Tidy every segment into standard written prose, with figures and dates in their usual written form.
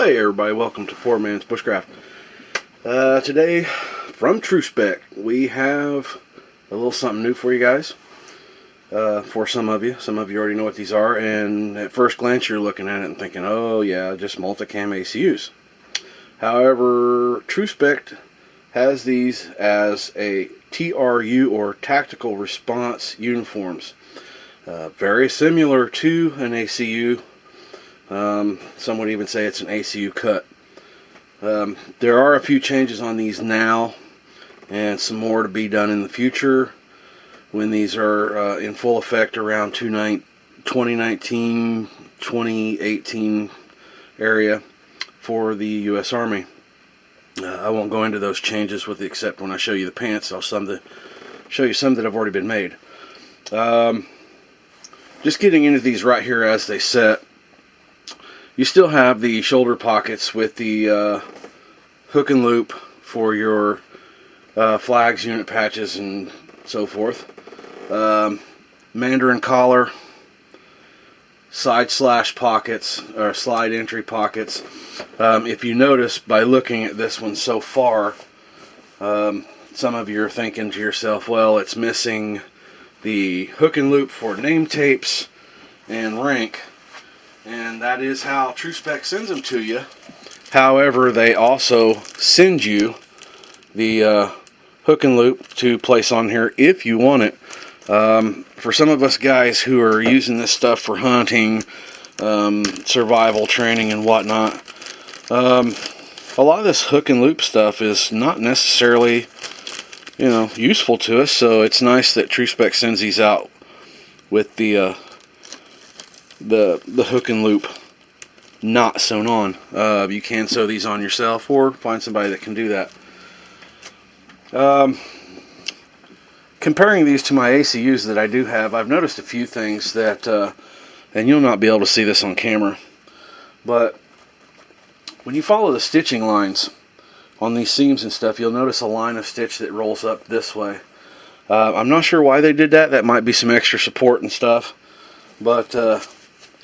Hey everybody, welcome to Poormans Bushcraft. Today, from Tru-Spec, we have a little something new for you guys. For some of you already know what these are, and at first glance you're looking at it and thinking, oh yeah, just Multicam ACUs. However, Tru-Spec has these as a TRU, or Tactical Response Uniforms. Very similar to an ACU. Some would even say it's an ACU cut. There are a few changes on these now, and some more to be done in the future when these are in full effect around 2019, 2018 area for the U.S. Army. I won't go into those changes except when I show you the pants. I'll show you some that have already been made. Just getting into these right here as they set. You still have the shoulder pockets with the hook and loop for your flags, unit patches, and so forth. Mandarin collar, side slash pockets, or slide entry pockets. If you notice by looking at this one so far, some of you are thinking to yourself, well, it's missing the hook and loop for name tapes and rank. And that is how Tru-Spec sends them to you. However, they also send you the hook and loop to place on here if you want it. For some of us guys who are using this stuff for hunting, survival training and whatnot, a lot of this hook and loop stuff is not necessarily, useful to us. So it's nice that Tru-Spec sends these out with the hook and loop not sewn on. You can sew these on yourself or find somebody that can do that. Comparing these to my ACUs that I do have, I've noticed a few things that, and you'll not be able to see this on camera, but when you follow the stitching lines on these seams and stuff, you'll notice a line of stitch that rolls up this way. I'm not sure why they did that. That might be some extra support and stuff, but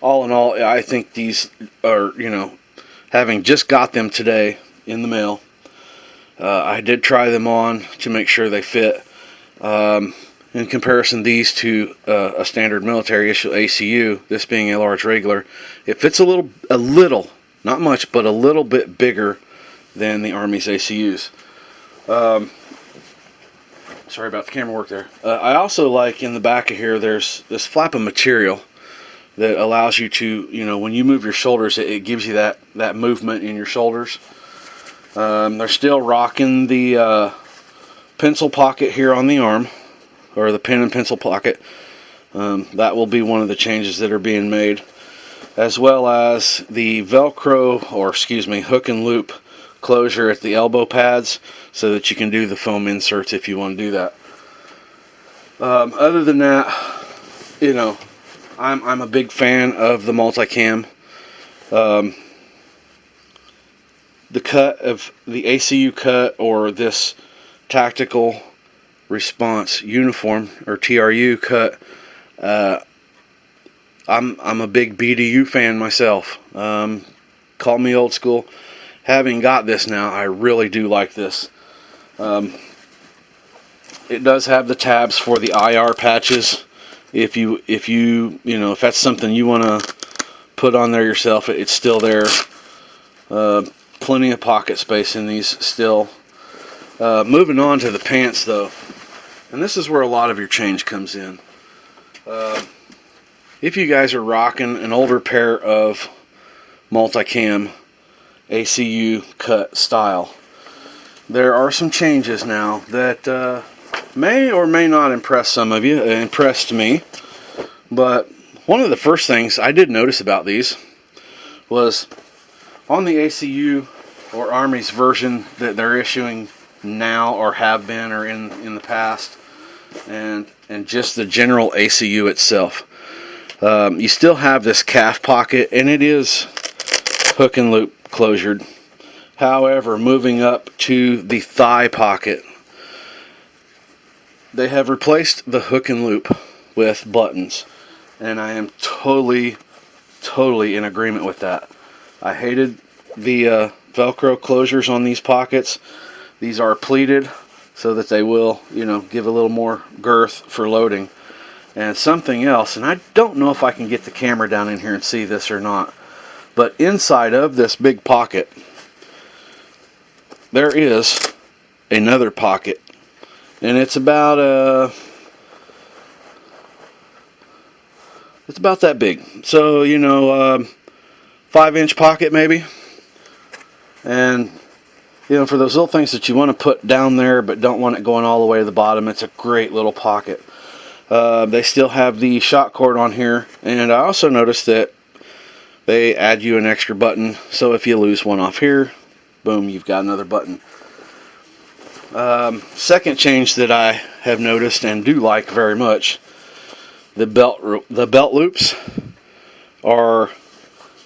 all in all, I think these are, having just got them today in the mail, I did try them on to make sure they fit. In comparison, these to a standard military issue ACU, this being a large regular, it fits a little, not much, but a little bit bigger than the Army's ACUs. Sorry about the camera work there. I also like in the back of here, there's this flap of material that allows you to, when you move your shoulders, it gives you that movement in your shoulders. They're still rocking the pencil pocket here on the arm, or the pen and pencil pocket. That will be one of the changes that are being made, as well as the Velcro, or hook and loop closure at the elbow pads, so that you can do the foam inserts if you want to do that. Other than that, I'm a big fan of the Multicam. The cut of the ACU cut, or this Tactical Response Uniform, or TRU cut, I'm a big BDU fan myself. Call me old school. Having got this now, I really do like this. It does have the tabs for the IR patches. If that's something you want to put on there yourself, it's still there. Plenty of pocket space in these still. Moving on to the pants though, and this is where a lot of your change comes in. If you guys are rocking an older pair of Multicam ACU cut style, there are some changes now that may or may not impress some of you. It impressed me. But one of the first things I did notice about these was on the ACU or Army's version that they're issuing now, or have been, or in the past, and just the general ACU itself. You still have this calf pocket, and it is hook and loop closured. However, moving up to the thigh pocket, they have replaced the hook and loop with buttons, and I am totally in agreement with that. I hated the Velcro closures on these pockets. These are pleated so that they will, you know, give a little more girth for loading. And something else, and I don't know if I can get the camera down in here and see this or not, but inside of this big pocket, there is another pocket, and it's about that big. So, you know, 5-inch pocket maybe. And, you know, for those little things that you want to put down there but don't want it going all the way to the bottom, it's a great little pocket. They still have the shock cord on here, and I also noticed that they add you an extra button, so if you lose one off here, boom, you've got another button. Second change that I have noticed and do like very much, the belt loops are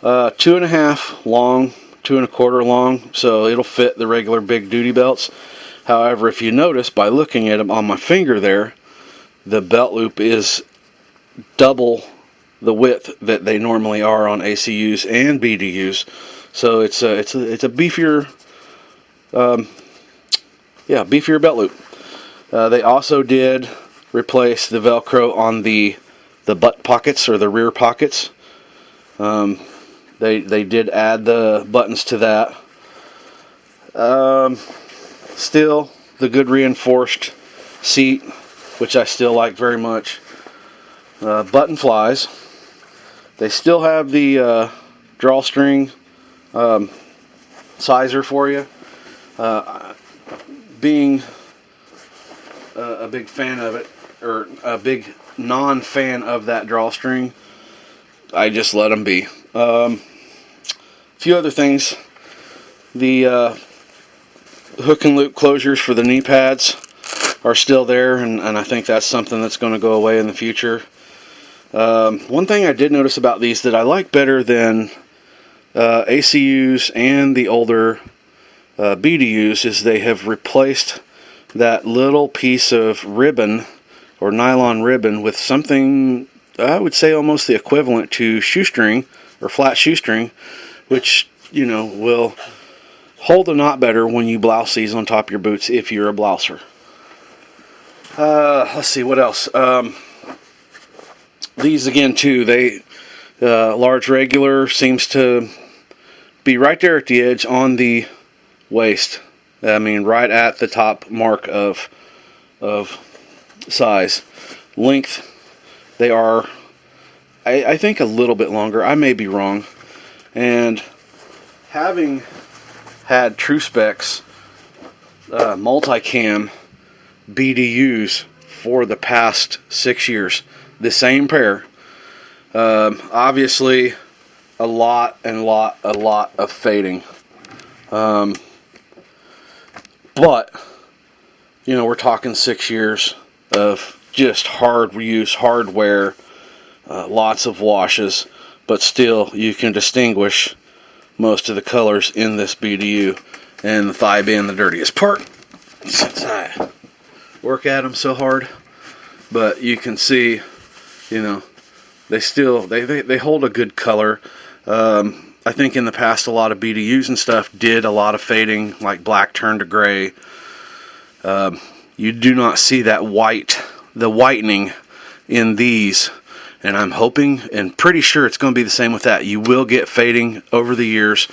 2.5 long, 2.25 long, so it'll fit the regular big duty belts. However, if you notice by looking at them on my finger there, the belt loop is double the width that they normally are on ACUs and BDUs. So it's a beefier, beefier belt loop. They also did replace the Velcro on the butt pockets or the rear pockets. They did add the buttons to that. Still the good reinforced seat, which I still like very much. Button flies. They still have the drawstring sizer for you. Being a big fan of it, or a big non-fan of that drawstring, I just let them be. A few other things. The hook and loop closures for the knee pads are still there, and I think that's something that's going to go away in the future. One thing I did notice about these that I like better than ACUs and the older BDUs is they have replaced that little piece of ribbon or nylon ribbon with something, I would say almost the equivalent to shoestring or flat shoestring, which, you know, will hold a knot better when you blouse these on top of your boots if you're a blouser. Let's see what else. These again too, they large regular seems to be right there at the edge on the waist. I mean, right at the top mark of size. Length, they are, I think, a little bit longer. I may be wrong. And having had Tru-Spec's Multicam BDUs for the past 6 years, the same pair, obviously a lot of fading. But, you know, we're talking 6 years of just hard reuse, hardware, lots of washes, but still you can distinguish most of the colors in this BDU, and the thigh being the dirtiest part since I work at them so hard. But you can see, you know, they still they hold a good color. I think in the past a lot of BDUs and stuff did a lot of fading, like black turned to gray. You do not see that the whitening in these, and I'm hoping and pretty sure it's going to be the same with that. You will get fading over the years,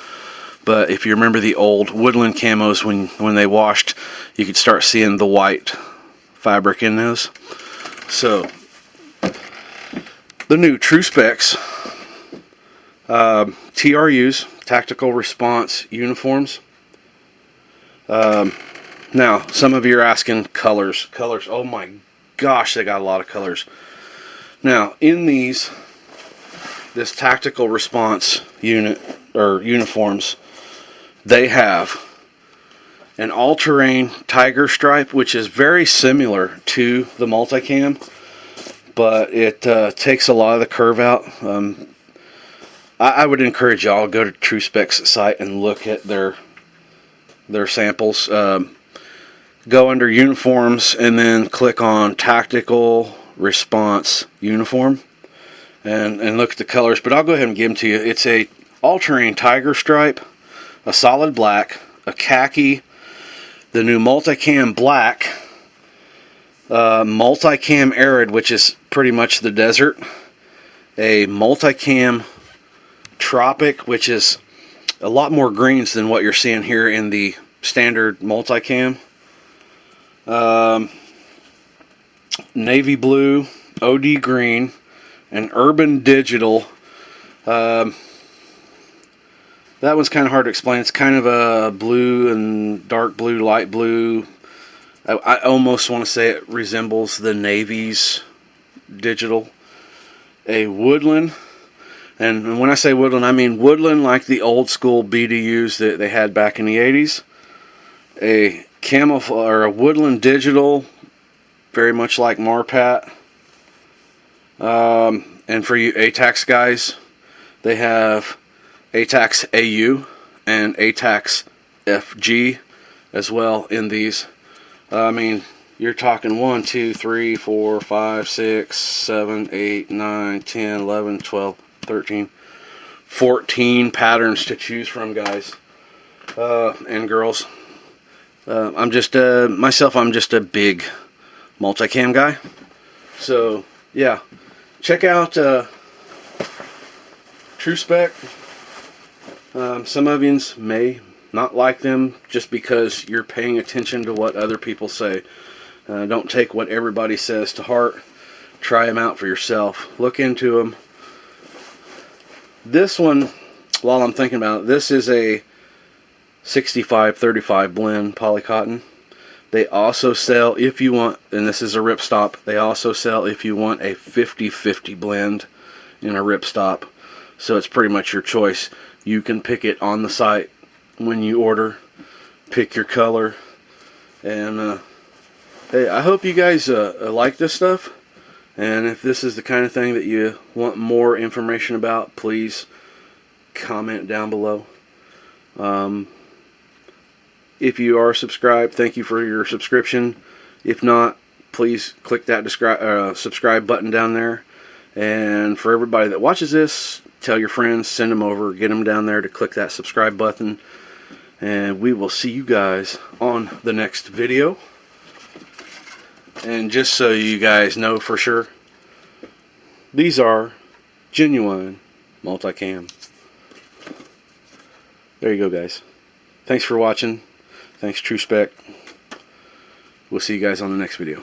but if you remember the old woodland camos, when they washed, you could start seeing the white fabric in those. So the new Tru-Specs TRUs, Tactical Response Uniforms. Now, some of you are asking colors. Oh my gosh, they got a lot of colors. Now, in this Tactical Response unit, or uniforms, they have an all-terrain tiger stripe, which is very similar to the Multicam, but it takes a lot of the curve out. I would encourage y'all to go to Tru-Spec's site and look at their samples. Go under uniforms and then click on Tactical Response Uniform and look at the colors. But I'll go ahead and give them to you. It's a all-terrain tiger stripe a solid black, a khaki, the new Multicam black, Multicam arid, which is pretty much the desert, a Multicam tropic, which is a lot more greens than what you're seeing here in the standard Multicam, navy blue, OD green, and urban digital. That one's kind of hard to explain. It's kind of a blue and dark blue, light blue. I almost want to say it resembles the Navy's digital. A woodland, and when I say woodland, I mean woodland like the old school BDUs that they had back in the 80s. A camouflage or a woodland digital, very much like Marpat. And for you ATAX guys, they have ATAX AU and ATAX FG as well in these. I mean, you're talking 1, 2, 3, 4, 5, 6, 7, 8, 9, 10, 11, 12, 13, 14 patterns to choose from, guys and girls. I'm just I'm just a big Multicam guy. So yeah, check out Tru-Spec. Some of you may not like them just because you're paying attention to what other people say. Don't take what everybody says to heart. Try them out for yourself. Look into them. This one, while I'm thinking about it, this is a 65-35 blend polycotton. They also sell, if you want, and this is a ripstop, they also sell if you want a 50-50 blend in a ripstop. So it's pretty much your choice. You can pick it on the site when you order. Pick your color. And hey, I hope you guys like this stuff. And if this is the kind of thing that you want more information about, please comment down below. If you are subscribed, thank you for your subscription. If not, please click that subscribe button down there. And for everybody that watches this, tell your friends, send them over, get them down there to click that subscribe button. And we will see you guys on the next video. And just so you guys know for sure, these are genuine Multicam. There you go, guys. Thanks for watching. Thanks, Tru-Spec. We'll see you guys on the next video.